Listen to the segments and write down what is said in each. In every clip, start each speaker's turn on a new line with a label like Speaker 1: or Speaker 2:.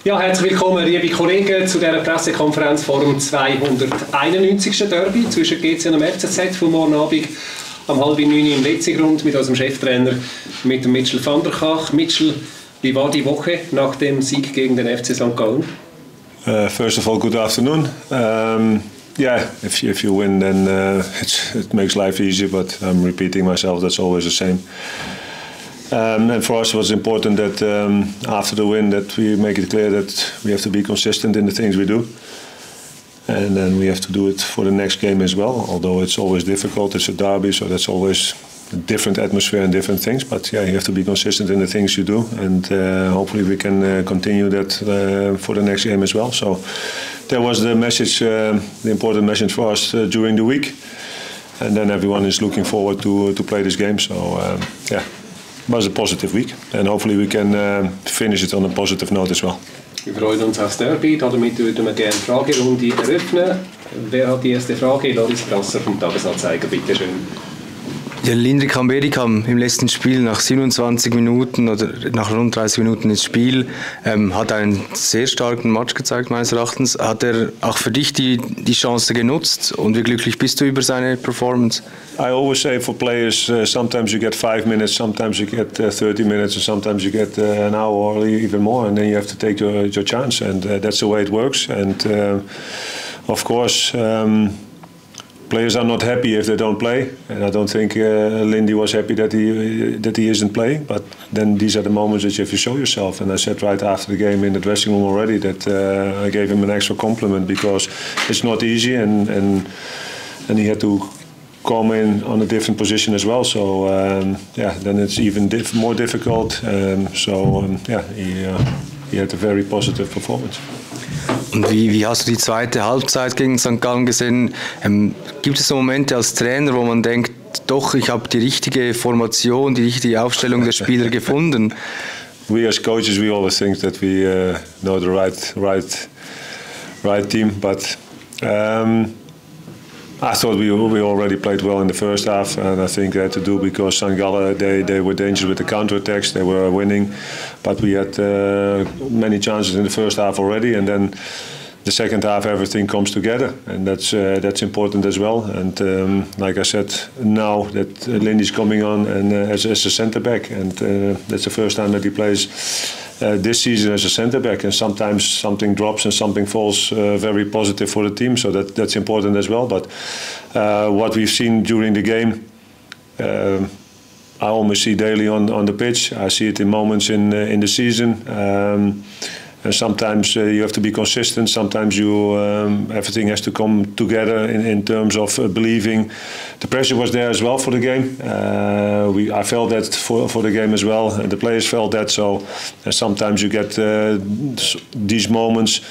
Speaker 1: Ja, herzlich willkommen, liebe Kollegen, zu dieser Pressekonferenz vor dem 291. Derby zwischen GC und dem FCZ von morgen Abend um 8:30 im Letzigrund mit unserem Cheftrainer, mit dem Mitchell van der Kach. Mitchell, wie war die Woche nach dem Sieg gegen den FC St. Gallen?
Speaker 2: First of all, good afternoon. Yeah, if you win, then it makes life easier. But I'm repeating myself. That's always the same. And for us, it was important that after the win, that we make it clear that we have to be consistent in the things we do, and then we have to do it for the next game as well. Although it's always difficult, it's a derby, so that's always a different atmosphere and different things. But yeah, you have to be consistent in the things you do, and hopefully we can continue that for the next game as well. So that was the message, the important message for us during the week, and then everyone is looking forward to play this game. So yeah. It was a positive week, and hopefully we can finish it on a positive note as well.
Speaker 1: Wir freuen uns aufs Derby. Damit würden wir gerne die Fragerunde eröffnen. Wer hat die erste Frage? Loris Brasser vom Tagesanzeiger, bitte schön.
Speaker 3: Ja, Lindrik Kamberi kam im letzten Spiel nach 27 Minuten oder nach rund 30 Minuten ins Spiel, hat einen sehr starken Match gezeigt meines Erachtens. Hat er auch für dich die Chance genutzt und wie glücklich bist du über seine Performance?
Speaker 2: I always say for players, sometimes you get 5 minutes, sometimes you get 30 minutes, and sometimes you get an hour or even more, and then you have to take your chance, and that's the way it works. And of course, players are not happy if they don't play, and I don't think Lindy was happy that he isn't playing. But then these are the moments that you have to show yourself. And I said right after the game in the dressing room already that I gave him an extra compliment because it's not easy, and he had to come in on a different position as well. So yeah, then it's even more difficult. Yeah, he had a very positive performance.
Speaker 3: Und wie hast du die zweite Halbzeit gegen St. Gallen gesehen? Gibt es so Momente als Trainer, wo man denkt, doch, ich habe die richtige Formation, die richtige Aufstellung der Spieler gefunden?
Speaker 2: We as coaches, we always think that we know the right team, but I thought we already played well in the first half, and I think they had to do because St. Gallen, they were dangerous with the counterattacks, they were winning, but we had many chances in the first half already, and then the second half everything comes together, and that's important as well. And like I said, now that Lindy's coming on and as a centre back, and that's the first time that he plays this season as a centre back, and sometimes something drops and something falls very positive for the team, so that's important as well. But what we've seen during the game, I almost see daily on the pitch. I see it in moments in the season. And sometimes you have to be consistent. Sometimes everything has to come together in terms of believing. The pressure was there as well for the game. I felt that for the game as well, and the players felt that. So sometimes you get these moments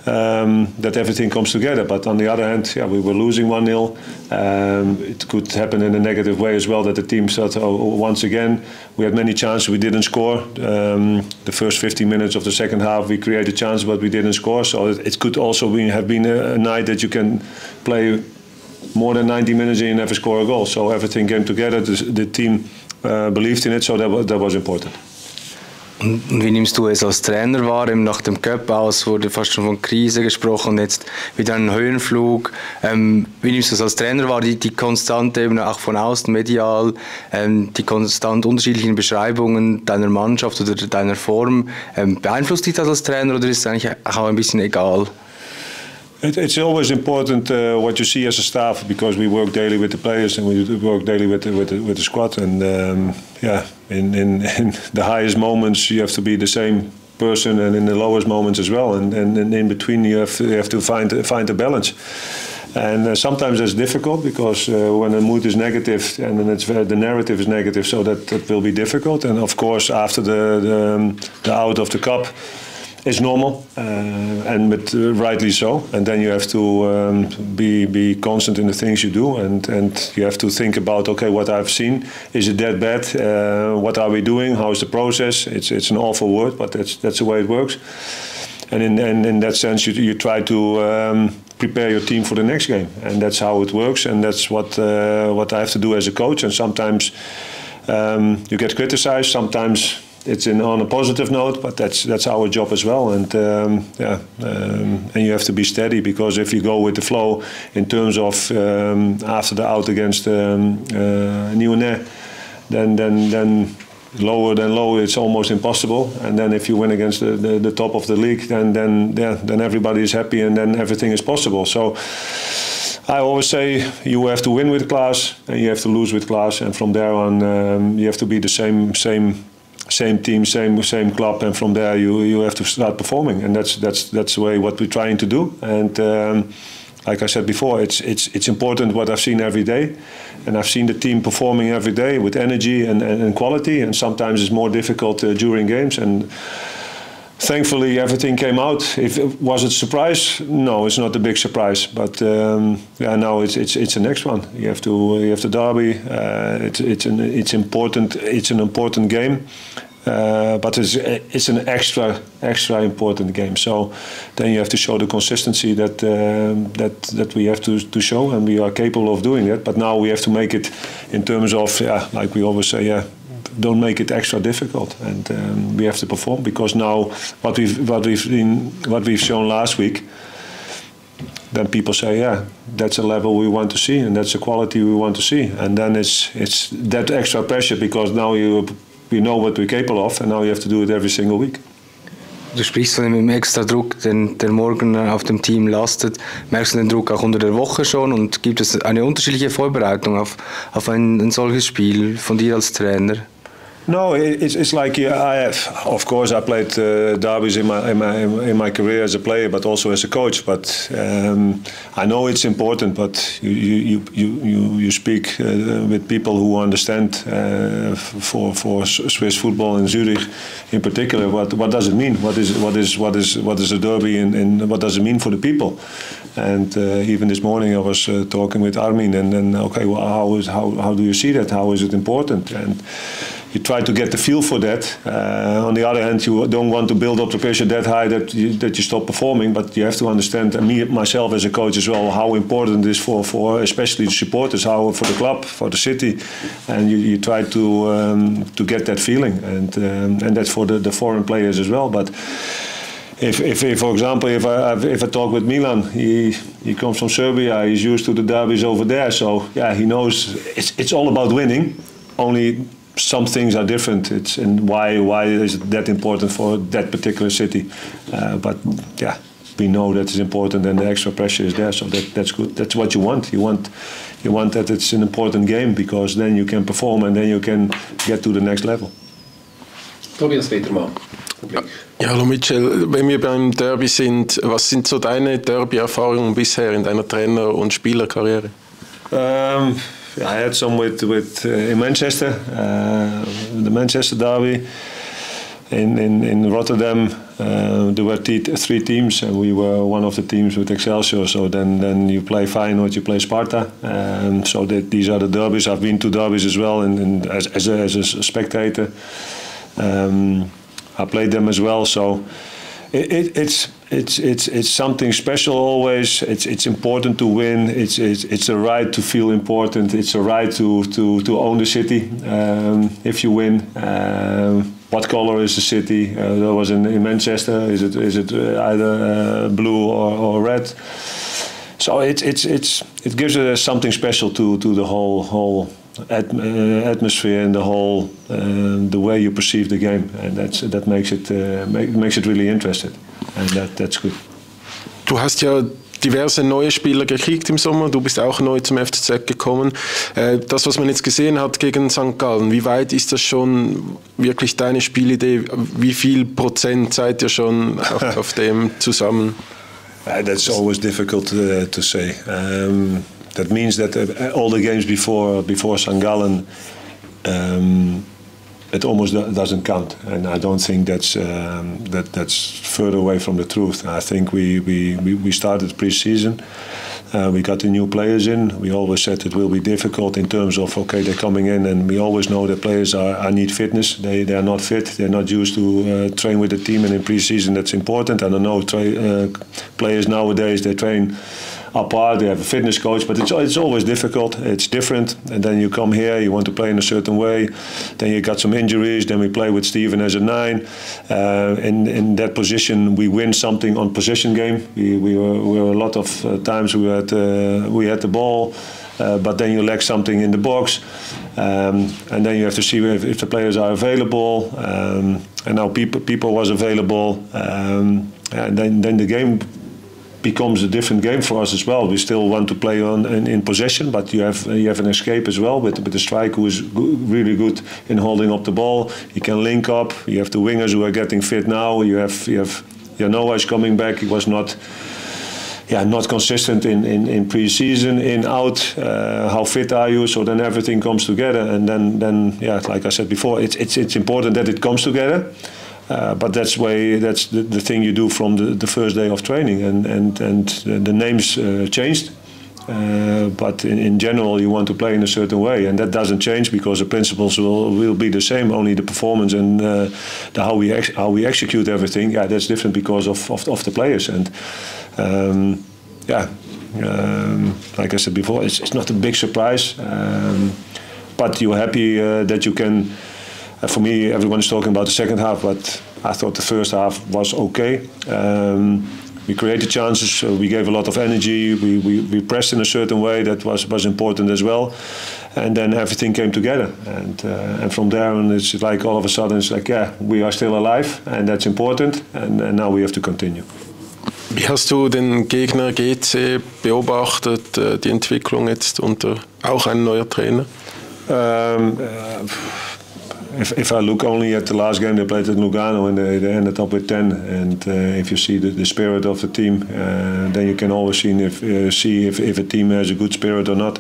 Speaker 2: that everything comes together. But on the other hand, yeah, we were losing 1-0. It could happen in a negative way as well, that the team thought, once again, we had many chances, we didn't score. The first 15 minutes of the second half, we created chances, but we didn't score. So it could also have been a night that you can play more than 90 minutes and you never score a goal. So everything came together, the team believed in it, so that was important.
Speaker 3: Und wie nimmst du es als Trainer wahr? Eben nach dem Cup aus wurde fast schon von Krise gesprochen, jetzt wieder ein Höhenflug. Wie nimmst du es als Trainer wahr? Die konstante, eben auch von außen medial, die konstant unterschiedlichen Beschreibungen deiner Mannschaft oder deiner Form. Beeinflusst dich das als Trainer oder ist es eigentlich auch ein bisschen egal?
Speaker 2: It's always important what you see as a staff, because we work daily with the players and we work daily with the squad, and yeah, in the highest moments you have to be the same person, and in the lowest moments as well, and in between you have to find a balance. And sometimes that's difficult because when the mood is negative and then the narrative is negative, so that will be difficult. And of course after the out of the cup, it's normal, but rightly so. And then you have to be constant in the things you do, and you have to think about, okay, what I've seen, is it that bad? What are we doing? How is the process? It's an awful word, but that's the way it works. And in that sense, you try to prepare your team for the next game, and that's how it works, and that's what I have to do as a coach. And sometimes you get criticized, sometimes on a positive note, but that's our job as well. And and you have to be steady, because if you go with the flow in terms of after the out against Nyuné, then lower than low, it's almost impossible. And then if you win against the top of the league, then everybody is happy, and then everything is possible. So I always say you have to win with class and you have to lose with class, and from there on you have to be the same team, same club, and from there you have to start performing, and that's the way what we're trying to do. And like I said before, it's important what I've seen every day, and I've seen the team performing every day with energy and quality, and sometimes it's more difficult during games. And thankfully, everything came out. Was it a surprise? No, it's not a big surprise. But now it's the next one. You have the derby. It's important. It's an important game. But it's an extra important game. So then you have to show the consistency that we have to show, and we are capable of doing it. But now we have to make it in terms of like we always say, don't make it extra difficult, and we have to perform, because now what we've shown last week, then people say, that's a level we want to see, and that's a quality we want to see, and then it's that extra pressure, because now we know what we're capable of, and now you have to do it every single week.
Speaker 3: Du sprichst von dem extra Druck, den der morgen auf dem Team lastet. Merkst du den Druck auch unter der Woche schon, und gibt es eine unterschiedliche Vorbereitung auf ein solches Spiel von dir als Trainer?
Speaker 2: No, it's like of course I played derbies in my career as a player, but also as a coach. But I know it's important. But you speak with people who understand for Swiss football in Zurich, in particular. What does it mean? What is a derby, and what does it mean for the people? And even this morning I was talking with Armin, and okay, well, how do you see that? How is it important? And you try to get the feel for that. On the other hand, you don't want to build up the pressure that high that you stop performing. But you have to understand, and myself as a coach as well, how important it is for especially the supporters, how for the club, for the city, and you try to get that feeling, and that's for the foreign players as well. But if for example, if I talk with Milan, he comes from Serbia, he's used to the derbies over there, so he knows it's all about winning. Only some things are different. And why is it that important for that particular city? But we know that it's important, and the extra pressure is there. So that's good. That's what you want. You want that it's an important game, because then you can perform, and then you can get to the next level.
Speaker 1: Tobias Petermann.
Speaker 4: Ja, hallo Mitchell, wenn wir beim Derby sind, was sind so deine Derby-Erfahrungen bisher in deiner Trainer- und Spielerkarriere?
Speaker 2: I had some with in Manchester, the Manchester derby. In Rotterdam, there were three teams, and we were one of the teams with Excelsior. So then you play Feyenoord, you play Sparta. So these are the derbies. I've been to derbies as well, and as a spectator, I played them as well. So it's something special always. It's important to win. It's a right to feel important. It's a right to own the city. If you win, what color is the city? That was in Manchester. Is it either blue or red? So it gives something special to the whole atmosphere and the way you perceive the game, and that makes it really interesting, and that's good.
Speaker 4: Du hast ja diverse neue Spieler gekriegt im Sommer, du bist auch neu zum FCZ gekommen. Das, was man jetzt gesehen hat gegen St. Gallen, wie weit ist das schon wirklich deine Spielidee? Wie viel Prozent seid ihr schon auf dem zusammen?
Speaker 2: That's always difficult to say. That means that all the games before St. Gallen, it almost doesn't count, and I don't think that's further away from the truth. I think we started pre-season. We got the new players in. We always said it will be difficult in terms of they're coming in, and we always know that players need fitness. They are not fit. They're not used to train with the team, and in pre-season that's important. And I know players nowadays they train apart. They have a fitness coach, but it's always difficult. It's different. And then you come here, you want to play in a certain way. Then you got some injuries. Then we play with Steven as a 9. In that position, we win something on possession game. We were a lot of times we had the ball. But then you lack something in the box, and then you have to see if the players are available. And now people was available, and then the game becomes a different game for us as well. We still want to play in possession, but you have an escape as well with the striker who is really good in holding up the ball. You can link up. You have the wingers who are getting fit now. You have Janoa is coming back. He was not consistent in pre-season, in, out. How fit are you? So then everything comes together, and then like I said before, it's important that it comes together. But that's the thing you do from the first day of training, and the names changed. But in general, you want to play in a certain way, and that doesn't change because the principles will be the same. Only the performance and how we execute everything, that's different because of the players. And like I said before, it's not a big surprise, but you're happy that you can. For me, everyone's talking about the second half, but I thought the first half was okay. We created chances. We gave a lot of energy. We pressed in a certain way that was important as well, and then everything came together. And from there on, it's like all of a sudden it's like we are still alive, and that's important. And now we have to continue.
Speaker 4: Wie hast du den Gegner GC beobachtet, die Entwicklung jetzt unter auch ein neuer Trainer?
Speaker 2: If I look only at the last game they played at Lugano and they ended up with 10, and if you see the spirit of the team, then you can always see if a team has a good spirit or not.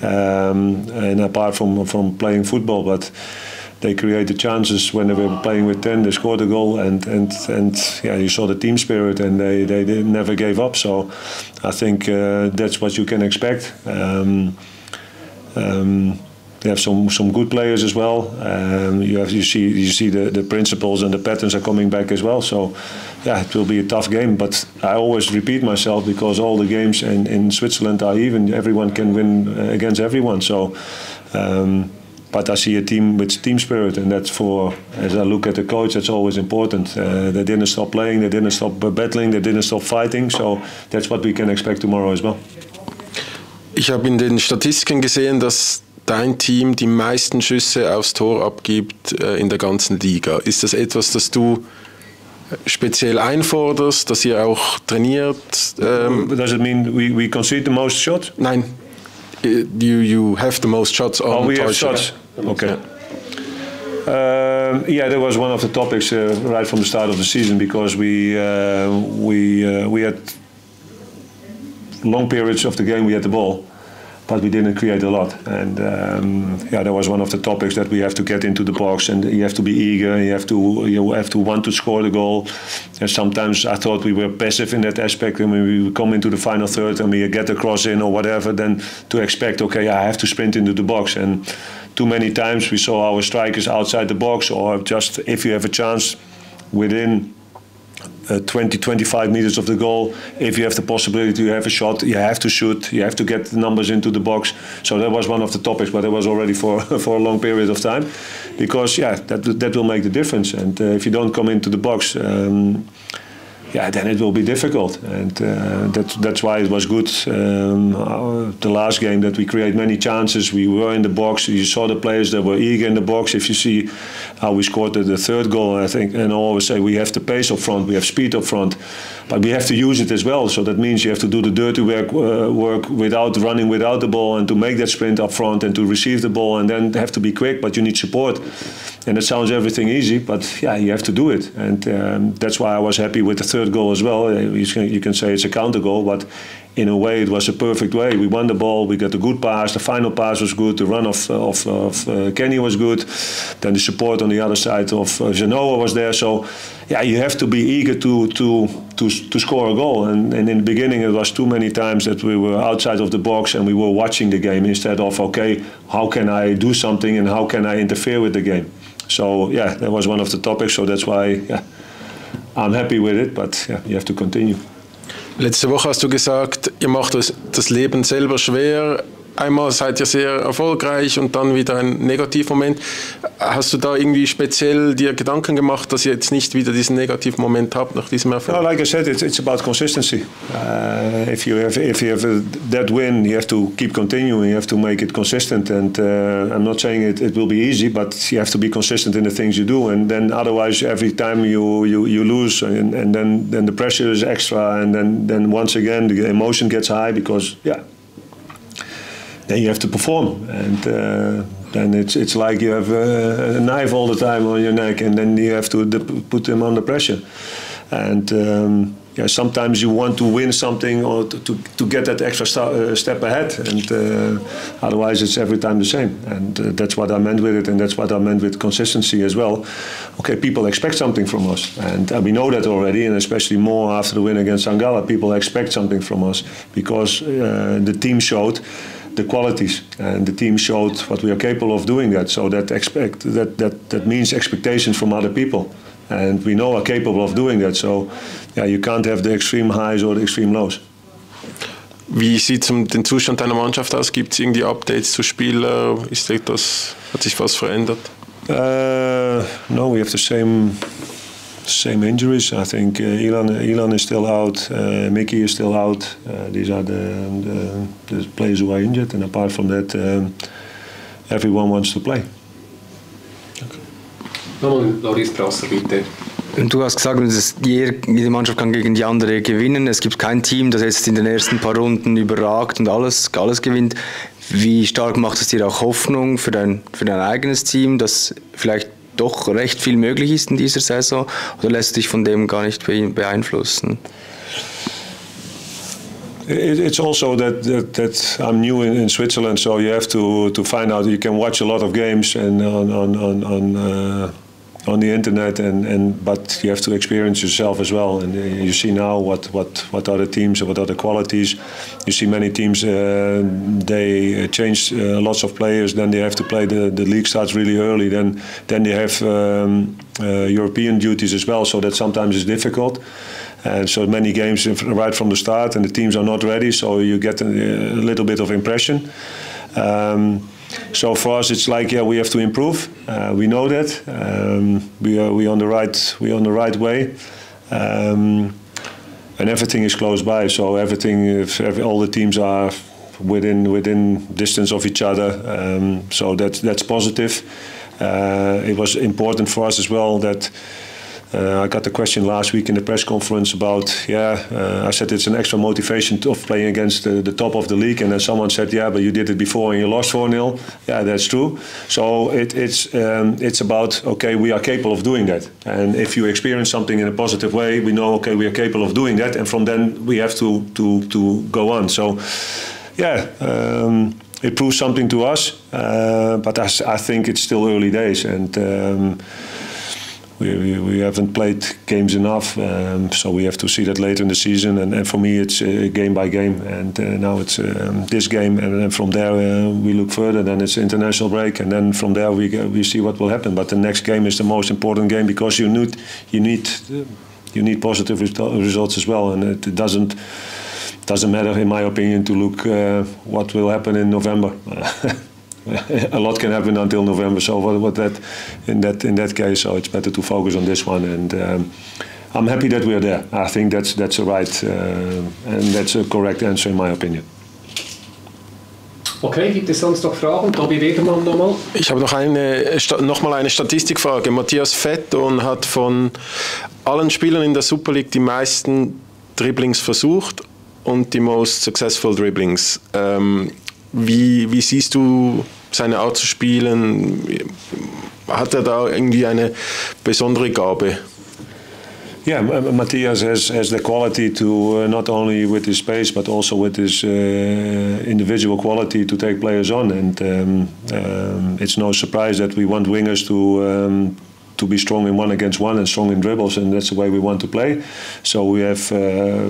Speaker 2: And apart from playing football, but they created chances when they were playing with 10. They scored a goal, and you saw the team spirit, and they never gave up. So I think that's what you can expect. They have some good players as well. You see the principles and the patterns are coming back as well. So it will be a tough game. But I always repeat myself because all the games in Switzerland are even. Everyone can win against everyone. So, but I see a team with team spirit, and that's as I look at the coach, that's always important. They didn't stop playing, they didn't stop battling, they didn't stop fighting. So that's what we can expect tomorrow as well.
Speaker 4: Ich habe in den Statistiken gesehen, dass dein Team die meisten Schüsse aufs Tor abgibt in der ganzen Liga. Ist das etwas, das du speziell einforderst, das ihr auch trainiert?
Speaker 2: Does it mean we concede the most shots?
Speaker 4: Nein. You have the most shots on
Speaker 2: we
Speaker 4: target.
Speaker 2: have shots. Okay. That was one of the topics right from the start of the season, because we had long periods of the game we had the ball, but we didn't create a lot. And that was one of the topics, that we have to get into the box, and you have to be eager. You have to want to score the goal. And sometimes I thought we were passive in that aspect. And when we come into the final third and we get a cross in or whatever, then to expect, I have to sprint into the box. And too many times we saw our strikers outside the box, or just if you have a chance within 20-25 meters of the goal, if you have the possibility to have a shot, you have to shoot, you have to get the numbers into the box. So that was one of the topics, but it was already for a long period of time, because that will make the difference. And if you don't come into the box, then it will be difficult. And that's why it was good the last game, that we create many chances. We were in the box. You saw the players that were eager in the box. If you see how we scored the third goal, I think, and I always say we have the pace up front, we have speed up front, but we have to use it as well. So that means you have to do the dirty work without running without the ball, and to make that sprint up front and to receive the ball, and then have to be quick, but you need support. And it sounds everything easy, but you have to do it. And that's why I was happy with the third goal as well. You can say it's a counter goal, but in a way it was a perfect way. We won the ball, we got a good pass, the final pass was good, the run of Kenny was good, then the support on the other side of Janoa was there. So you have to be eager to score a goal. And in the beginning it was too many times that we were outside of the box and we were watching the game instead of, how can I do something and how can I interfere with the game? So that was one of the topics. So that's why I'm happy with it, but you have to continue.
Speaker 4: Letzte Woche hast du gesagt, ihr macht euch das Leben selber schwer. Einmal seid ihr sehr erfolgreich und dann wieder ein Negativmoment. Hast du da irgendwie speziell dir Gedanken gemacht, dass ihr jetzt nicht wieder diesen Negativmoment habt nach diesem Erfolg?
Speaker 2: No, like I said, it's about consistency. If you have that win, you have to keep continuing. You have to make it consistent. And I'm not saying it will be easy, but you have to be consistent in the things you do. And then otherwise, every time you lose, and then the pressure is extra. And then once again, the emotion gets high because then you have to perform, and then it's like you have a knife all the time on your neck, and then you have to put them under pressure. And sometimes you want to win something or to get that extra step ahead, and otherwise it's every time the same. And that's what I meant with it, and that's what I meant with consistency as well. Okay, people expect something from us, and we know that already, and especially more after the win against St. Gallen, people expect something from us because the team showed the qualities, and the team showed what we are capable of doing that. So that means expectations from other people, and we know are capable of doing that. So you can't have the extreme highs or the extreme lows.
Speaker 4: Wie sieht es den Zustand deiner Mannschaft aus? Gibt es irgendwie Updates zu Spielern? Hat sich was verändert?
Speaker 2: No, we have the same injuries. I think Ilan is still out, Mickey is still out. These are the players who are injured, and apart from that, everyone wants to play.
Speaker 1: Nochmal Loris Brasser, bitte.
Speaker 3: Du hast gesagt, jede Mannschaft kann gegen die andere gewinnen. Es gibt kein Team, das jetzt in den ersten paar Runden überragt und alles gewinnt. Wie stark macht es dir auch Hoffnung für dein eigenes Team, dass vielleicht doch recht viel möglich ist in dieser Saison, oder lässt dich von dem gar nicht beeinflussen?
Speaker 2: It's also that I'm new in Switzerland, so you have to find out. You can watch a lot of games and on the internet, but you have to experience yourself as well. And you see now what are the teams and what are the qualities. You see many teams they change lots of players. Then they have to play the league starts really early. Then they have European duties as well. So that sometimes is difficult. And so many games right from the start, and the teams are not ready. So you get a little bit of impression. So for us, it's like we have to improve. We know that we are on the right way, and everything is close by. So all the teams are within distance of each other. So that's positive. It was important for us as well that. I got the question last week in the press conference about, I said it's an extra motivation of playing against the top of the league, and then someone said, but you did it before and you lost 4-0. Yeah, that's true. So it's about, okay, we are capable of doing that. And if you experience something in a positive way, we know, okay, we are capable of doing that, and from then we have to go on. So, it proves something to us, but I think it's still early days, and we haven't played games enough, so we have to see that later in the season. And for me, it's game by game. And now it's this game, and then from there we look further. Then it's international break, and then from there we see what will happen. But the next game is the most important game because you need positive results as well, and it doesn't matter, in my opinion, to look what will happen in November. A lot can happen until November, so in that case, so it's better to focus on this one. And I'm happy that we are there. I think that's a right and that's a correct answer in my opinion.
Speaker 1: Okay, gibt es sonst noch Fragen? Tobi Wedermann nochmal.
Speaker 4: Ich habe noch mal eine Statistikfrage. Matthias Vetton hat von allen Spielern in der Super League die meisten Dribblings versucht und die most successful Dribblings. Wie siehst du seine Art zu spielen? Hat er da irgendwie eine besondere Gabe?
Speaker 2: Yeah, Matthias has the quality to not only with his pace but also with his individual quality to take players on, and it's no surprise that we want wingers to be strong in 1-against-1 and strong in dribbles, and that's the way we want to play. So we have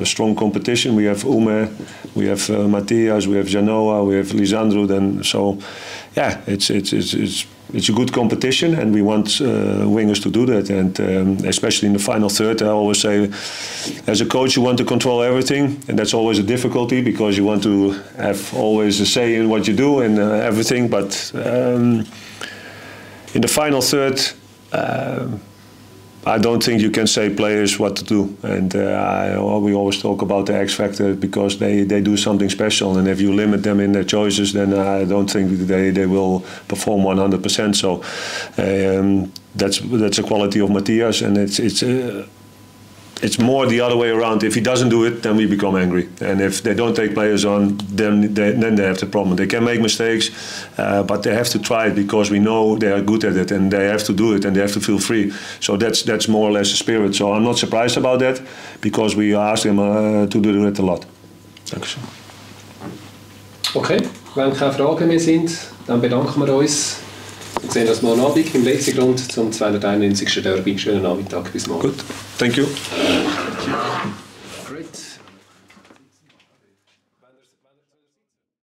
Speaker 2: strong competition. We have Ume, we have Matthias, we have Janoa, we have Lisandro. Then so, it's it's a good competition, and we want wingers to do that. And especially in the final third, I always say, as a coach, you want to control everything, and that's always a difficulty because you want to have always a say in what you do and everything. But in the final third, I don't think you can say players what to do, and we always talk about the X factor because they do something special, and if you limit them in their choices, then I don't think they will perform 100%. So that's a quality of Matthias, and it's more the other way around. If he doesn't do it, then we become angry. And if they don't take players on, then they have the problem. They can make mistakes, but they have to try it because we know they are good at it, and they have to do it, and they have to feel free. So that's more or less the spirit. So I'm not surprised about that because we asked him to do it a lot. Thanks.
Speaker 1: Okay, wenn keine Fragen mehr sind, dann bedanken wir uns. Wir sehen uns morgen Abend im Letzigrund zum 291. Derby. Schönen Nachmittag, bis morgen.
Speaker 2: Gut, thank you.
Speaker 4: Thank you.